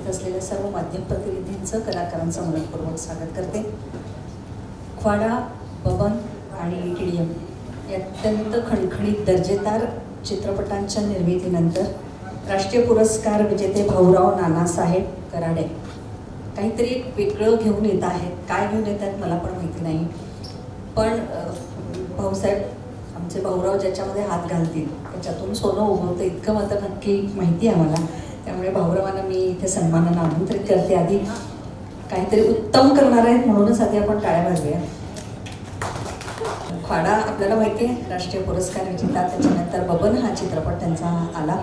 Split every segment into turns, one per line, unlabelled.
उपस्थित असलेल्या सर्व माध्यम प्रतिनिधींचं, कलाकारांचं मनपूर्वक स्वागत करते. ख्वाडा, बबन आणि TDM या अत्यंत खणखणीत दर्जेदार चित्रपटांच्या निर्मितीनंतर राष्ट्रीय पुरस्कार विजेते भाऊराव नानासाहेब कराडे काहीतरी एक वेगळं घेऊन येत आहेत. काय घेऊन येत आहेत मला पण माहिती नाही, पण भाऊसाहेब आमचे भाऊराव ज्याच्यामध्ये हात घालतील त्याच्यातून सोनं उगवतं इतकं मात्र नक्की माहिती आहे मला. त्यामुळे भाऊरावांना मी इथे सन्मानानं आमंत्रित करते. आधी काहीतरी उत्तम करणार आहेत म्हणूनच आधी आपण टाळ्या वाजवूया. ख्वाडा आपल्याला माहिती आहे राष्ट्रीय पुरस्कार विजेता, त्याच्यानंतर बबन हा चित्रपट त्यांचा आला.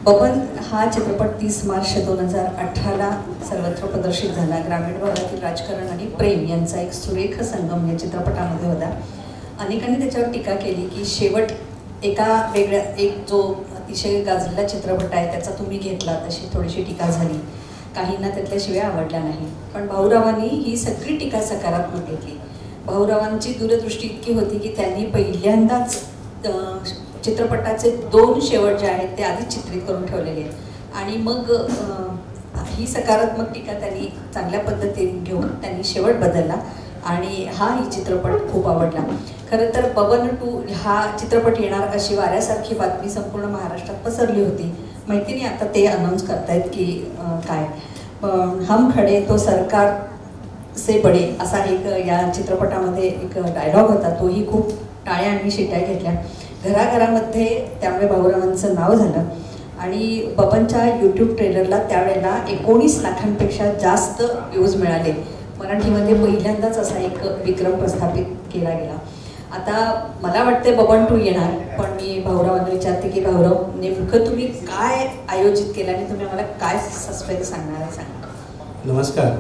बबन हा चित्रपट 30 मार्च 2018ला सर्वत्र प्रदर्शित झाला. ग्रामीण भागातील राजकारण आणि प्रेम यांचा एक सुरेख संगम या चित्रपटामध्ये होता. अनेकांनी त्याच्यावर टीका केली की शेवट एका वेगळ्या एक जो अतिशय गाजलेला चित्रपट आहे त्याचा तुम्ही घेतला, तशी थोडीशी टीका झाली. काहींना त्यातल्या शिवाय आवडल्या नाही, पण भाऊरावांनी ही सगळी टीका सकारात्मक घेतली. भाऊरावांची दूरदृष्टी इतकी होती की त्यांनी पहिल्यांदाच चित्रपटाचे 2 शेवट जे आहेत ते आधीच चित्रित करून ठेवलेले आहेत आणि मग ही सकारात्मक टीका त्यांनी चांगल्या पद्धतीने घेऊन त्यांनी शेवट बदलला आणि ही चित्रपट खूप आवडला. खरं तर बबन 2 हा चित्रपट येणार अशी वाऱ्यासारखी बातमी संपूर्ण महाराष्ट्रात पसरली होती. माहिती नाही आता ते अनाऊन्स करतायत की काय. हम खडे तो सरकार से बडे असा एक या चित्रपटामध्ये एक डायलॉग होता, तोही खूप टाळ्या आणि शिट्या घेतल्या घराघरामध्ये. त्यामुळे भाऊरावांचं नाव झालं आणि बबनच्या YouTube ट्रेलरला त्यावेळेला 19 लाखांपेक्षा जास्त व्ह्यूज मिळाले. मराठीमध्ये पहिल्यांदाच असा एक विक्रम प्रस्थापित केला गेला. आता मला वाटते बबन 2 येणार, पण मी भाऊरावांना विचारते की भाऊराव नेमकं तुम्ही काय आयोजित केलं आणि तुम्ही आम्हाला काय सस्पेन्स सांगणार आहे, सांगा.
नमस्कार.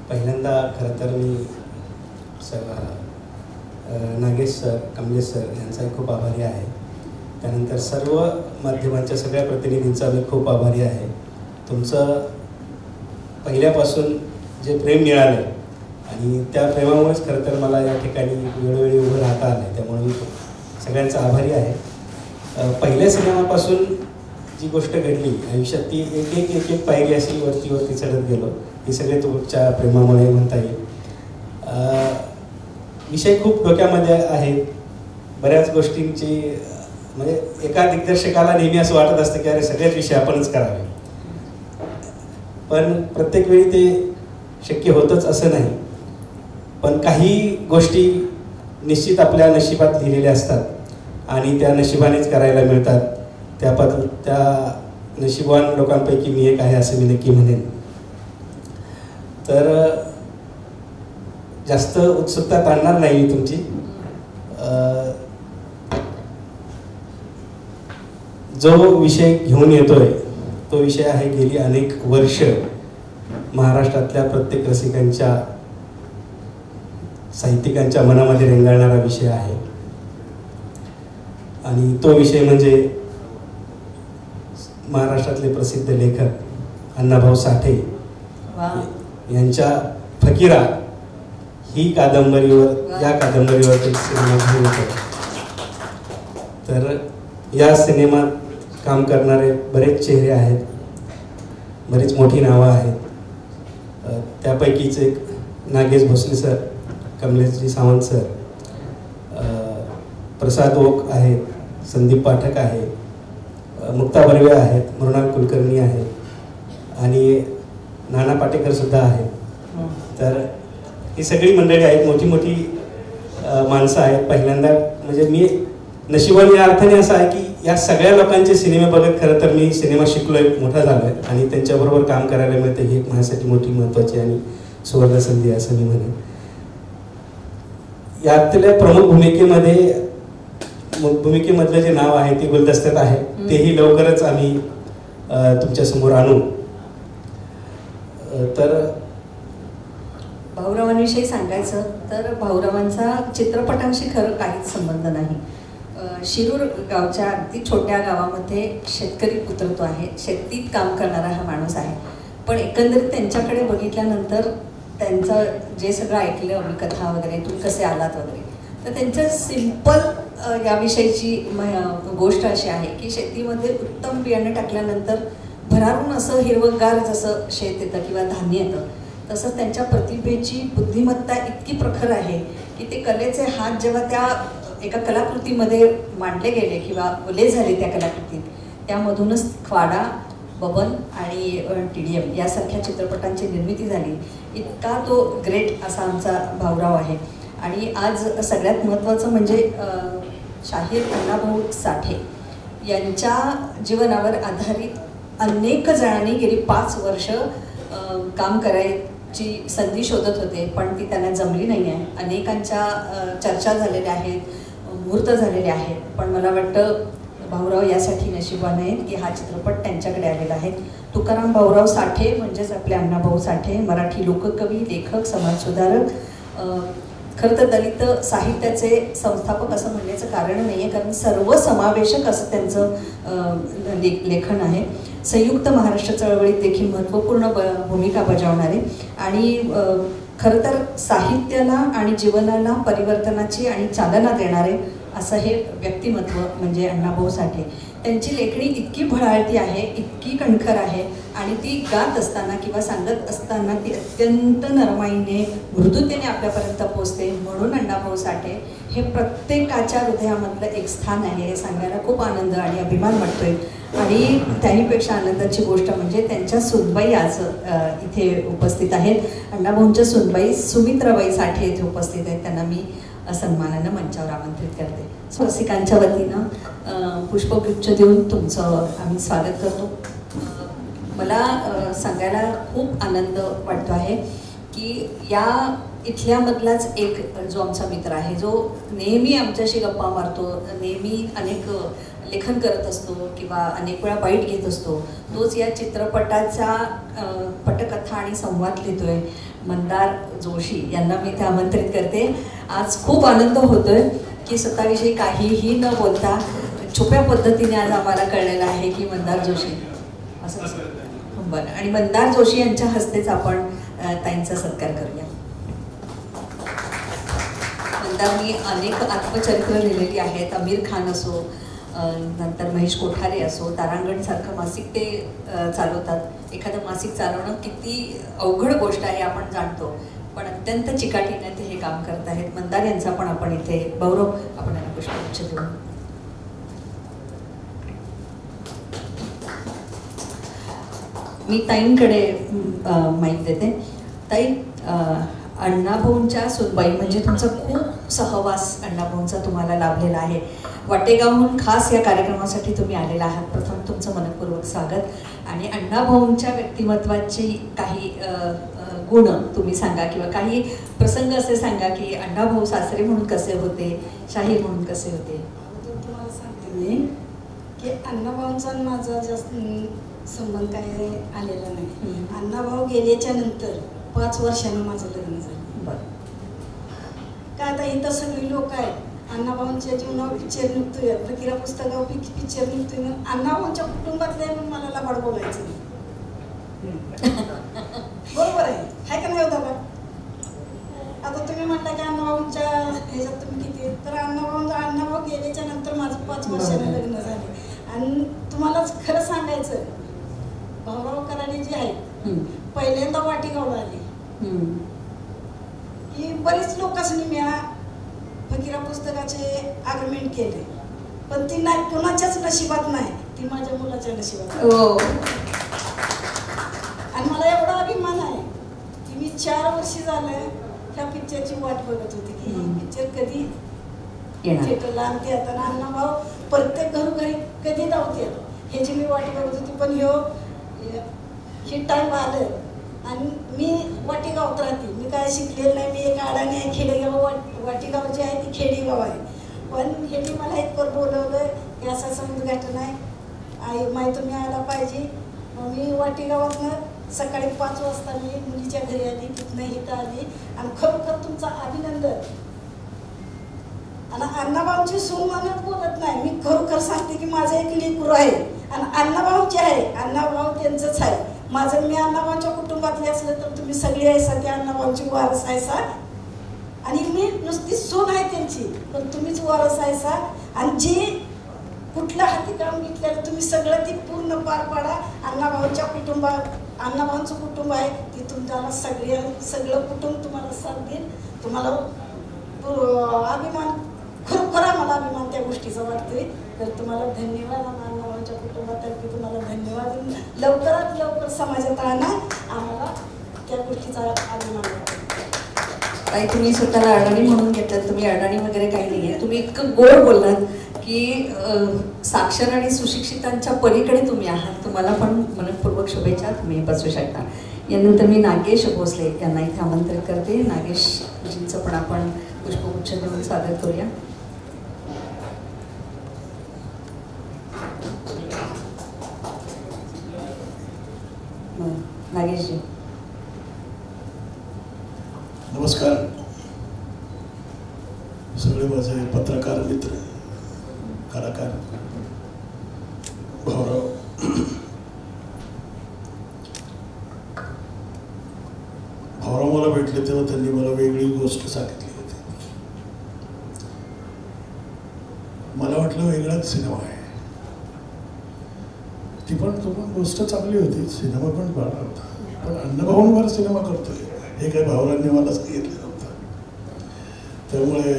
पहिल्यांदा खरं तर मी नागेश सर, कमलेश सर यांचाही खूप आभारी आहे. त्यानंतर सर्व माध्यमांच्या सगळ्या प्रतिनिधींचा मी खूप आभारी आहे. तुमचं पहिल्यापासून जे प्रेम मिळालं आणि त्या प्रेमामुळेच खरं तर मला या ठिकाणी वेळोवेळी उभं राहता आलं, त्यामुळे मी सगळ्यांचा आभारी आहे. पहिल्या सिनेमापासून जी गोष्ट घडली आयुष्यात ती एक एक पायरी अशी वरती चढत गेलो. ही सगळे तुमच्या प्रेमामुळे म्हणता येईल. विषय खूप डोक्यामध्ये आहेत. बऱ्याच गोष्टींची म्हणजे एका दिग्दर्शकाला नेहमी असं वाटत असतं की अरे सगळेच विषय आपणच करावे, पण प्रत्येक वेळी ते शक्य होतच असं नाही. पण काही गोष्टी निश्चित आपल्या नशिबात लिहिलेल्या असतात आणि त्या नशिबानेच करायला मिळतात. त्या नशिबवान लोकांपैकी मी एक आहे असं मी नक्की म्हणेन. तर जास्त उत्सुकता ताणणार नाही मी तुमची. जो विषय घेऊन येतोय तो विषय आहे गेली अनेक वर्ष महाराष्ट्रातल्या प्रत्येक रसिकांच्या, साहित्यिकांच्या मनामध्ये रेंगाळणारा विषय आहे आणि तो विषय म्हणजे महाराष्ट्रातले प्रसिद्ध लेखक अण्णाभाऊ साठे यांच्या फकीरा ही कादंबरीवर, या कादंबरीवर एक सिनेमा घेऊन येतो. तर या सिनेमात काम करणारे बरेच चेहरे आहेत, बरीच मोठी नावं आहेत. त्यापैकीच एक नागेश भोसले सर, कमलेशजी सावंत सर, प्रसाद ओक आहेत, संदीप पाठक आहे, मुक्ता बर्वे आहेत, मृणाल कुलकर्णी आहेत आणि नाना पाटेकर सुद्धा आहेत. तर ही सगळी मंडळी आहेत, मोठी मोठी माणसं आहेत. पहिल्यांदा म्हणजे मी नशिबाने या अर्थाने असं आहे की या सगळ्या लोकांचे सिनेमे बघत खरं तर मी सिनेमा शिकलोय, मोठा झालोय आणि त्यांच्याबरोबर काम करायला मिळतं ही एक माझ्यासाठी मोठी महत्त्वाची आणि सुवर्ण संधी असं मी म्हणेन. यातल्या प्रमुख भूमिकेमधलं जे नाव आहे ते गुलदस्त्यात आहे, तेही लवकरच आम्ही तुमच्या समोर आणू. तर
भाऊरावांविषयी सांगायचं तर भाऊरावांचा चित्रपटांशी खरं काहीच संबंध नाही. शिरूर गावच्या अगदी छोट्या गावामध्ये शेतकरी पुत्र तो आहे, शेतीत काम करणारा हा माणूस आहे. पण एकंदरीत त्यांच्याकडे बघितल्यानंतर त्यांचं जे सगळं ऐकलं, मी कथा वगैरे, तुम्ही कसे आलात वगैरे, तर त्यांच्या सिंपल याविषयीची गोष्ट अशी आहे की शेतीमध्ये उत्तम बियाणं टाकल्यानंतर भरारून असं हिरवंगार जसं शेत येतं किंवा धान्य येतं, तसंच त्यांच्या प्रतिभेची बुद्धिमत्ता इतकी प्रखर आहे की ते कलेचे हात जेव्हा त्या एका कलाकृतीमध्ये मांडले गेले किंवा ओले झाले त्या कलाकृतीत, त्यामधूनच ख्वाडा, बबन आणि TDM यासारख्या चित्रपटांची निर्मिती झाली. इतका तो ग्रेट असा आमचा भाऊराव आहे. आणि आज सगळ्यात महत्त्वाचं म्हणजे शाहीर अण्णाभाऊ साठे यांच्या जीवनावर आधारित अनेक जणांनी गेली 5 वर्ष काम करायची संधी शोधत होते, पण ती त्यांना जमली नाही आहे. अनेकांच्या चर्चा झालेल्या आहेत, मुहूर्त झालेले आहेत, पण मला वाटतं भाऊराव यासाठी नशिबाने आहेत की हा चित्रपट त्यांच्याकडे आलेला आहे. तुकाराम भाऊराव साठे म्हणजेच आपले अण्णाभाऊ साठे मराठी लोककवी, लेखक, समाजसुधारक. खरं तर दलित साहित्याचे संस्थापक असं म्हणण्याचं कारण नाही आहे, कारण सर्वसमावेशक असं त्यांचं लेखन आहे. संयुक्त महाराष्ट्र चळवळीत देखील महत्त्वपूर्ण भूमिका बजावणारे आणि खरं तर साहित्याला आणि जीवनाला परिवर्तनाची आणि चालना देणारे असं हे व्यक्तिमत्व म्हणजे अण्णाभाऊ साठे. त्यांची लेखणी इतकी भळाळती आहे, इतकी कणखर आहे आणि ती गात असताना किंवा सांगत असताना ती अत्यंत नरमाईने, मृदुतेने आपल्यापर्यंत पोचते. म्हणून अण्णाभाऊ साठे हे प्रत्येकाच्या हृदयामधलं एक स्थान आहे हे सांगायला खूप आनंद आणि अभिमान वाटतोय. आणि त्याहीपेक्षा आनंदाची गोष्ट म्हणजे त्यांच्या सुनबाई आज इथे उपस्थित आहेत. अण्णाभाऊंच्या सुनबाई सुमित्राबाई साठे इथे उपस्थित आहेत. त्यांना मी सन्मानानं मंचावर आमंत्रित करते. रसिकांच्या वतीनं पुष्पगुच्छ देऊन तुमचं आम्ही स्वागत करतो. मला सांगायला खूप आनंद वाटतो आहे की या इथल्यामधलाच एक जो आमचा मित्र आहे, जो नेहमी आमच्याशी गप्पा मारतो, नेहमी अनेक लेखन करत असतो किंवा अनेक वेळा बाईट घेत असतो, तोच या चित्रपटाचा पटकथा आणि संवाद लिहितोय, मंदार जोशी यांना मी ते आमंत्रित करते. आज खूप आनंद होतोय की स्वतःविषयी काहीही न बोलता छुप्या पद्धतीने आज आम्हाला कळलेलं आहे की मंदार जोशी असं. बरं, आणि मंदार जोशी यांच्या हस्तेच आपण ताईंचा सत्कार करूया. मंदारनी अनेक आत्मचरित्र लिहिलेली आहेत. आमिर खान असो, नंतर महेश कोठारे असो, तारांगणसारखं मासिक ते चालवतात. एखादं मासिक चालवणं किती अवघड गोष्ट आहे आपण जाणतो, पण अत्यंत चिकाटीने ते हे काम करत आहेत. मंदार यांचा पण आपण इथे गौरव आपण यांना पुष्पगुच्छ देऊ. मी ताईंकडे माईक देते. ताई, अण्णाभाऊंच्या सुनबाई म्हणजे तुमचा खूप सहवास अण्णाभाऊंचा तुम्हाला लाभलेला आहे. वाटेगावहून खास या कार्यक्रमासाठी तुम्ही आलेला आहात. प्रथम तुमचं मनपूर्वक स्वागत. आणि अण्णाभाऊंच्या व्यक्तिमत्वाची काही गुण तुम्ही सांगा किंवा काही प्रसंग असे सांगा की अण्णाभाऊ सासरे म्हणून कसे होते, शाहीर म्हणून कसे होते.
तुम्हाला सांगते मी की अण्णाभाऊंचा माझा जास्त संबंध काय आलेला नाही. अण्णाभाऊ गेल्याच्या नंतर 5 वर्षांनी माझं लग्न झालं.
बरं,
का आता इथं सगळी लोक आहेत. अण्णाभाऊंच्या जीवनावर पिक्चर निघतोय, फकीरा पुस्तकावर पिक्चर निघतोय, मग अण्णाभाऊंच्या कुटुंबातले म्हणून मला लबाड बोलायचं नाही. बरोबर आहे का नाही होता का? आता तुम्ही म्हटला की अण्णाभाऊंच्या ह्याच्यात तुम्ही किती, तर अण्णाभाऊ गेल्याच्या नंतर माझं 5 वर्षाने लग्न झाले. आणि तुम्हालाच खरं सांगायचं, भाऊराव कराडे जे आहेत पहिल्यांदा वाटेगावला आले की बरीच लोकांनी मी फकीरा पुस्तकाचे आर्ग्युमेंट केले, पण ती नाही कोणाच्याच नशिबात नाही, ती माझ्या मुलाच्या नशिबात. आणि मला एवढा अभिमान आहे की मी 4 वर्ष झालं त्या पिक्चरची वाट बघत होती की पिक्चर कधी थिएटरला आणते. आता अण्णाभाऊ प्रत्येक घरोघरी कधी धावते ह्याची मी वाट बघत होती. पण हे टाईम आलं आणि मी वाटेगावात राहते. मी काय शिकलेलं नाही, मी एक अडाणी आहे. खेडेगाव वाटेगाव जे आहे ती खेडेगाव आहे. पण ह्यांनी मला इतकं बोलवलं की असं असं उद्घाटन आहे, आई माई तुम्ही आला पाहिजे. मग मी वाटेगावातनं सकाळी 5 वाजता मी मुलीच्या घरी आली, तिथनं इथं आली. आणि खरोखर तुमचं अभिनंदन. आणि अण्णाभाऊंची सून म्हणत बोलत नाही, मी खरोखर सांगते की माझं एक लेकरू आहे आणि अण्णाभाऊचे आहे, अण्णाभाऊ त्यांचंच आहे. माझं मी अण्णाभाऊच्या कुटुंबातले असलं तर तुम्ही सगळे आहेसा, त्या अण्णाभाऊची वारस आहेसा. आणि मी नुसती सून आहे त्यांची, पण तुम्हीच वारस आहेसा. आणि जे कुठलं हाती काम घेतलेलं तुम्ही सगळं ती पूर्ण पार पाडा. अण्णाभाऊंच्या अण्णाभाऊंचं कुटुंब आहे ती तुम्हाला सगळं कुटुंब तुम्हाला साथ देईल. तुम्हाला अभिमान, खरोखर मला अभिमान त्या गोष्टीचा वाटतोय. तर तुम्हाला धन्यवाद. अण्णाभाऊंच्या कुटुंबातर्फे तुम्हाला धन्यवाद. लवकरात लवकर समाजात आणा, आम्हाला त्या गोष्टीचा अभिमान वाटतो.
ताई, तुम्ही स्वतःला अडाणी म्हणून घेतलात. तुम्ही अडाणी वगैरे काही नाही आहे. तुम्ही इतकं गोड बोललात की साक्षर आणि सुशिक्षितांच्या पलीकडे तुम्ही आहात. तुम्हाला पण मनपूर्वक शुभेच्छा. तुम्ही बसू शकता. यानंतर मी नागेश भोसले यांना इथे आमंत्रित करते. नागेशजींचं पण आपण पुष्पगुच्छ देऊन स्वागत करूया. नागेशजी,
नमस्कार. सगळे माझे पत्रकार मित्र, कलाकार, भाऊराव, मला भेटले तेव्हा त्यांनी मला वेगळी गोष्ट सांगितली होती. मला वाटलं वेगळाच सिनेमा आहे. ती पण गोष्ट चांगली होती, सिनेमा पण बरा होता. पण अण्णाभाऊंवर सिनेमा करतोय हे काही भावरांनी मला सांगितलं नव्हतं. त्यामुळे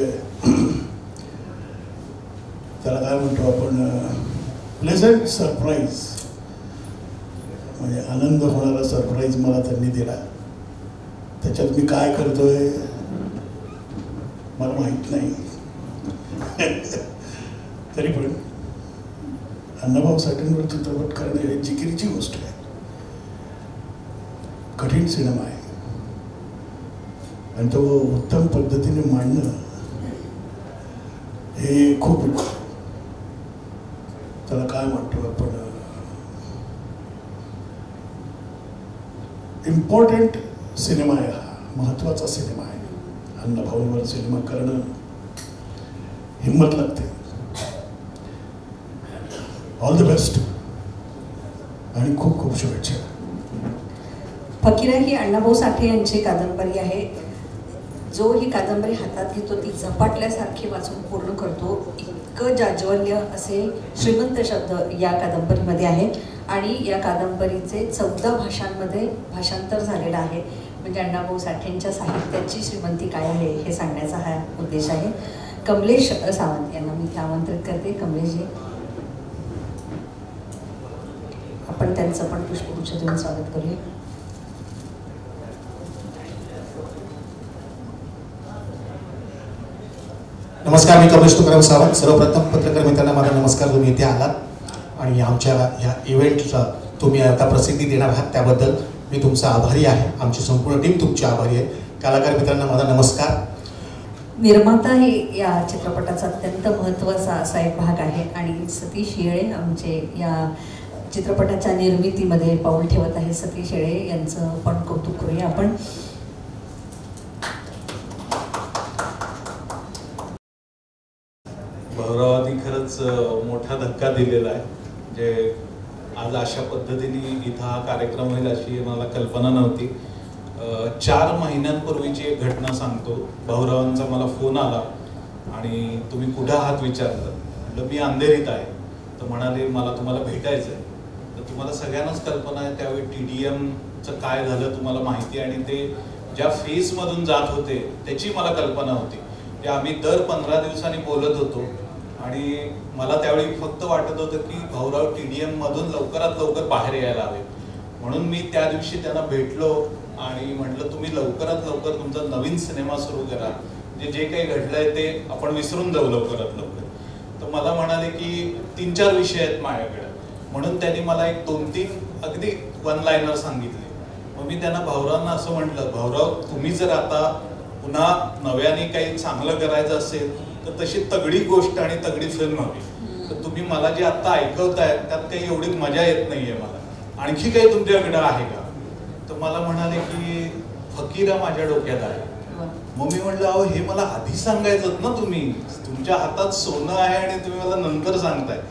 त्याला काय म्हणतो आपण, प्लेझंट सरप्राईज, म्हणजे आनंद होणारा सरप्राईज मला त्यांनी दिला. त्याच्यात मी काय करतोय मला माहित नाही. तरी पण अण्णाभाऊ साठेंवर चित्रपट करणे ही जिकिरीची गोष्ट आहे. कठीण सिनेमा आहे आणि तो उत्तम पद्धतीने मांडणं हे खूप, त्याला काय म्हणतो आपण, इम्पॉर्टंट सिनेमा आहे. हा महत्त्वाचा सिनेमा आहे. अण्णाभाऊंवर सिनेमा करणं हिंमत लागते. ऑल द बेस्ट आणि खूप खूप शुभेच्छा.
फकीरा ही अण्णाभाऊ साठे यांची कादंबरी आहे. जो ही कादंबरी हातात घेतो ती झपाटल्यासारखी वाचून पूर्ण करतो. इतकं जाज्वल्य असे श्रीमंत शब्द या कादंबरीमध्ये आहे आणि या कादंबरीचे 14 भाषांमध्ये भाषांतर झालेलं आहे. म्हणजे अण्णाभाऊ साठेंच्या साहित्याची श्रीमंती काय आहे हे सांगण्याचा हा उद्देश आहे. कमलेश सावंत यांना मी इथे आमंत्रित करते. कमलेशजी, आपण त्यांचं पण पुष्पगुच्छ देऊन स्वागत करूया.
नमस्कार, मी कमलेश तुकाराम सावंत. सर्वप्रथम पत्रकार मित्रांना माझा नमस्कार. तुम्ही इथे आलात आणि आमच्या ह्या इव्हेंटला तुम्ही आता प्रसिद्धी देणार आहात त्याबद्दल मी तुमचा आभारी आहे. आमची संपूर्ण टीम तुमची आभारी आहे. कलाकार मित्रांना माझा नमस्कार.
निर्माता हे या चित्रपटाचा अत्यंत महत्त्वाचा असा एक भाग आहे आणि सतीश येळे आमचे या चित्रपटाच्या निर्मितीमध्ये पाऊल ठेवत आहे. सतीश येळे यांचं पण कौतुक करूया आपण.
भाऊरावांनी खरंच मोठा धक्का दिलेला आहे. जे आज अशा पद्धतीने इथं हा कार्यक्रम होईल अशी मला कल्पना नव्हती. 4 महिन्यांपूर्वीची एक घटना सांगतो. भाऊरावांचा मला फोन आला आणि तुम्ही कुठे आहात विचारलं. म्हटलं मी अंधेरीत आहे. तर म्हणाले मला तुम्हाला भेटायचं आहे. तर तुम्हाला सगळ्यांनाच कल्पना आहे त्यावेळी TDMचं काय झालं तुम्हाला माहिती आहे आणि ते ज्या फेजमधून जात होते त्याची मला कल्पना होती. ते आम्ही दर 15 दिवसांनी बोलत होतो आणि मला त्यावेळी फक्त वाटत होतं की भाऊराव TDMमधून लवकरात लवकर बाहेर यायला हवे. म्हणून मी त्या दिवशी त्यांना भेटलो आणि म्हटलं तुम्ही लवकरात लवकर तुमचा नवीन सिनेमा सुरू करा. जे काही घडलंय ते आपण विसरून जाऊ लवकरात लवकर. तर मला म्हणाले की 3-4 विषय आहेत माझ्याकडे. म्हणून त्यांनी मला एक 2-3 अगदी वन लाईनर सांगितले. मग मी त्यांना भाऊरावांना असं म्हटलं, भाऊराव तुम्ही जर आता पुन्हा नव्याने काही चांगलं करायचं असेल तर तशी तगडी गोष्ट आणि तगडी फिल्म हवी. तर तुम्ही मला जे आता ऐकवताय त्यात काही एवढी मजा येत नाहीये मला. आणखी काही तुमच्याकडे आहे का? तर मला म्हणाले की फकीरा माझ्या डोक्यात आहे. मग मी म्हटलं अहो हे मला आधी सांगायचं ना, तुम्ही तुमच्या हातात सोनं आहे आणि तुम्ही मला नंतर सांगताय.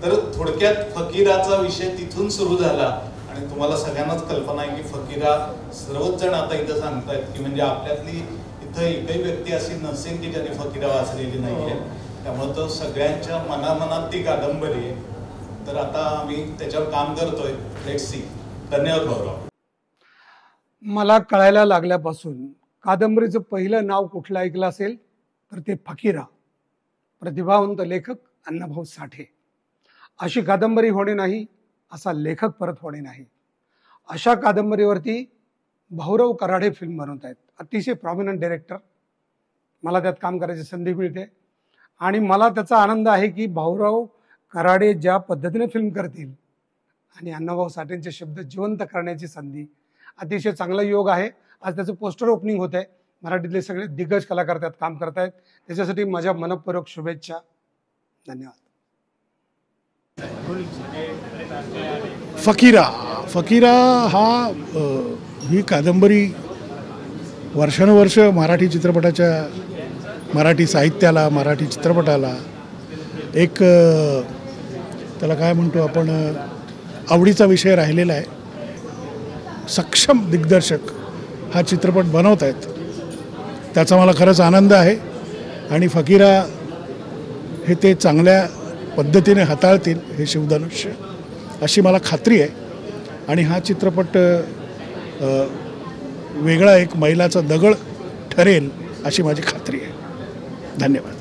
तर थोडक्यात फकीराचा विषय तिथून सुरू झाला आणि तुम्हाला सगळ्यांनाच कल्पना आहे की फकीरा सर्वच जण आता इथं सांगतायत की म्हणजे आपल्यातली इथं एकही व्यक्ती अशी नसेल की ज्याने फकीरा वाचलेली नाहीये. त्यामुळे तो सगळ्यांच्या मनामनात ती कादंबरी आहे. तर आता आम्ही त्याच्यावर काम करतोय. Let's see. धन्यवाद भाऊराव.
मला कळायला लागल्यापासून कादंबरीचं पहिलं नाव कुठलं ऐकलं असेल तर ते फकीरा. प्रतिभावंत लेखक अण्णाभाऊ साठे. अशी कादंबरी होणे नाही, असा लेखक परत होणे नाही. अशा कादंबरीवरती भाऊराव कराडे फिल्म बनवत आहेत. अतिशय प्रॉमिनंट डायरेक्टर. मला त्यात काम करायची संधी मिळते आणि मला त्याचा आनंद आहे की भाऊराव कराडे ज्या पद्धतीने फिल्म करतील आणि अण्णाभाऊ साठेंचे शब्द जिवंत करण्याची संधी, अतिशय चांगला योग आहे. आज त्याचं पोस्टर ओपनिंग होत आहे. मराठीतले सगळे दिग्गज कलाकार त्यात काम करत आहेत. त्याच्यासाठी माझ्या मनपूर्वक शुभेच्छा. धन्यवाद.
फकीरा ही कादंबरी वर्षानुवर्ष मराठी चित्रपटाच्या, मराठी साहित्याला, मराठी चित्रपटाला एक त्याला काय म्हणतो आपण आवडीचा विषय राहिलेला आहे. सक्षम दिग्दर्शक हा चित्रपट बनवत आहेत, त्याचा मला खरंच आनंद आहे. आणि फकीरा हे ते चांगल्या पद्धतीने हाताळतील हे शिवधनुष्य, अशी मला खात्री आहे. आणि हा चित्रपट वेगळा एक मैलाचा दगड ठरेल अशी माझी खात्री आहे. धन्यवाद.